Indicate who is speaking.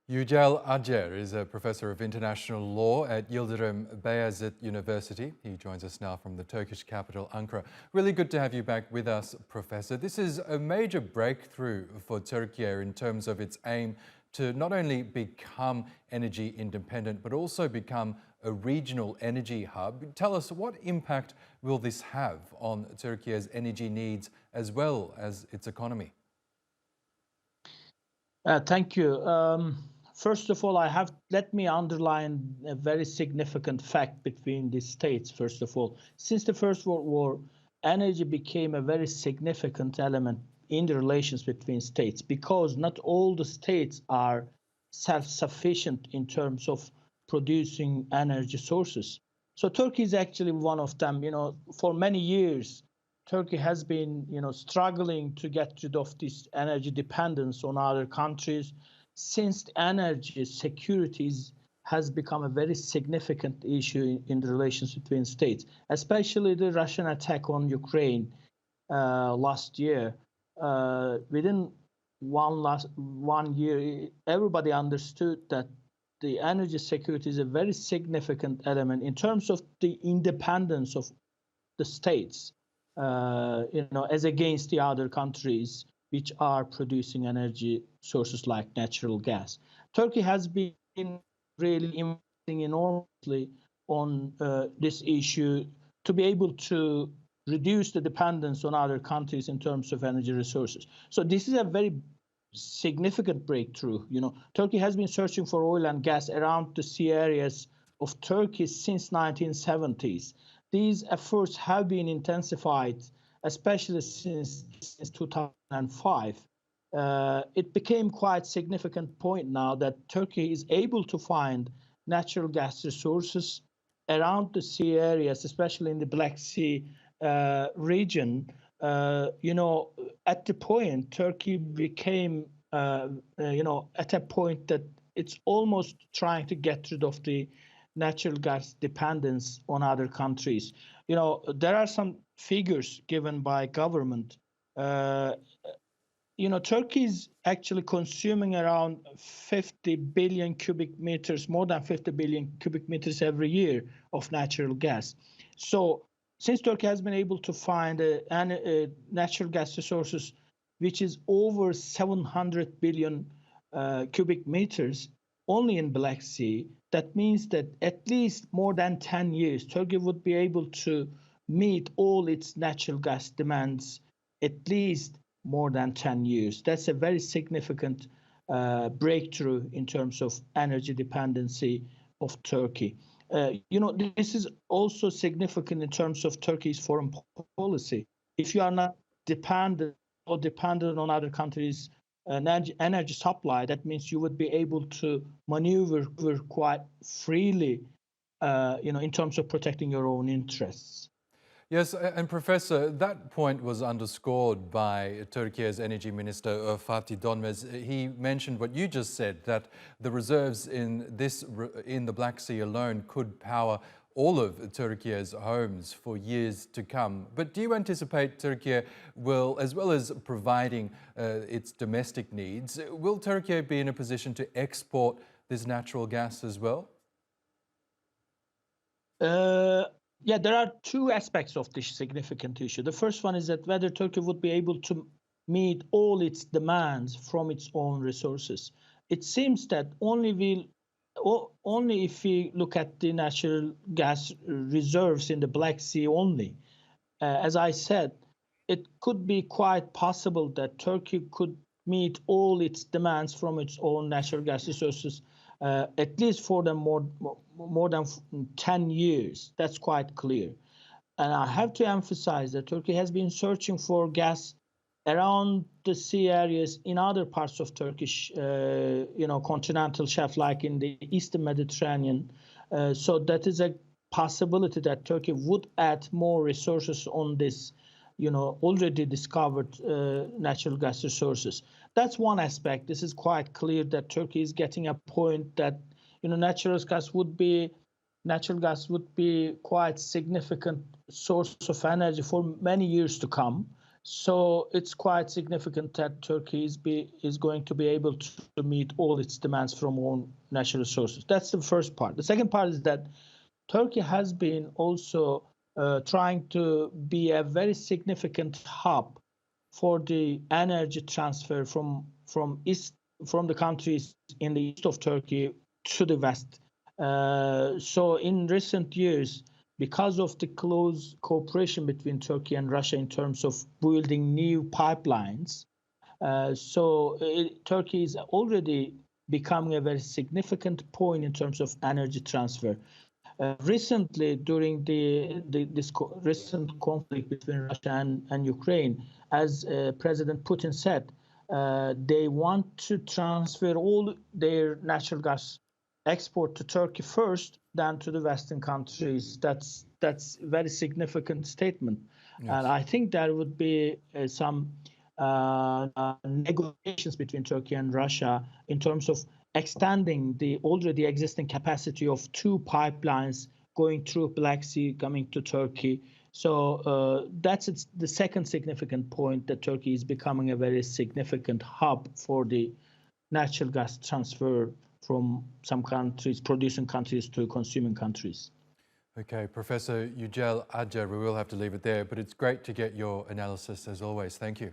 Speaker 1: Yucel Acer is a professor of international law at Yildirim Beyazit University. He joins us now from the Turkish capital, Ankara. Really good to have you back with us, Professor. This is a major breakthrough for Türkiye in terms of its aim to not only become energy independent, but also become a regional energy hub. Tell us, what impact will this have on Türkiye's energy needs as well as its economy?
Speaker 2: Thank you. First of all, let me underline a very significant fact between the states. First of all, since the First World War, energy became a very significant element in the relations between states because not all the states are self-sufficient in terms of producing energy sources. So Turkey is actually one of them. For many years, Turkey has been, struggling to get rid of this energy dependence on other countries, since energy security has become a very significant issue in the relations between states, especially the Russian attack on Ukraine last year. Within one year, everybody understood that the energy security is a very significant element in terms of the independence of the states, as against the other countries which are producing energy sources like natural gas. Turkey has been really investing enormously on this issue to be able to reduce the dependence on other countries in terms of energy resources. So this is a very significant breakthrough. Turkey has been searching for oil and gas around the sea areas of Turkey since 1970s. These efforts have been intensified, especially since 2005. It became quite significant point now that Turkey is able to find natural gas resources around the sea areas, especially in the Black Sea region. At the point, Turkey became, at a point that it's almost trying to get rid of the natural gas dependence on other countries. There are some figures given by government. Turkey is actually consuming around 50 billion cubic meters, more than 50 billion cubic meters every year of natural gas. So since Turkey has been able to find natural gas resources, which is over 700 billion cubic meters only in Black Sea, that means that at least more than 10 years, Turkey would be able to meet all its natural gas demands at least more than 10 years. That's a very significant breakthrough in terms of energy dependency of Turkey. This is also significant in terms of Turkey's foreign policy. If you are not dependent on other countries' energy supply, that means you would be able to maneuver quite freely, in terms of protecting your own interests.
Speaker 1: Yes, and Professor, that point was underscored by Turkey's Energy Minister Fatih Dönmez. He mentioned what you just said, that the reserves in the Black Sea alone could power all of Turkey's homes for years to come. But do you anticipate Turkey will, as well as providing its domestic needs, will Turkey be in a position to export this natural gas as well?
Speaker 2: Yeah, there are two aspects of this significant issue. The first one is that whether Turkey would be able to meet all its demands from its own resources. It seems that only if we look at the natural gas reserves in the Black Sea only, as I said, it could be quite possible that Turkey could meet all its demands from its own natural gas resources, at least for the more than 10 years. That's quite clear. And I have to emphasize that Turkey has been searching for gas around the sea areas in other parts of Turkish, continental shelf, like in the Eastern Mediterranean. So that is a possibility that Turkey would add more resources on this, already discovered natural gas resources. That's one aspect. This is quite clear that Turkey is getting a point that, natural gas would be quite significant source of energy for many years to come. So it's quite significant that Turkey is going to be able to meet all its demands from own natural resources. That's the first part. The second part is that Turkey has been also trying to be a very significant hub for the energy transfer from the countries in the east of Turkey to the west. So in recent years, because of the close cooperation between Turkey and Russia in terms of building new pipelines, Turkey is already becoming a very significant point in terms of energy transfer. Recently, during this recent conflict between Russia and Ukraine, as President Putin said, they want to transfer all their natural gas export to Turkey first, then to the Western countries. That's a very significant statement,
Speaker 1: Yes.
Speaker 2: and I think there would be some negotiations between Turkey and Russia in terms of extending the already existing capacity of two pipelines going through Black Sea coming to Turkey. So that's the second significant point, that Turkey is becoming a very significant hub for the natural gas transfer from some countries, producing countries, to consuming countries.
Speaker 1: Okay, Professor Yucel Acer, we will have to leave it there, but it's great to get your analysis as always. Thank you.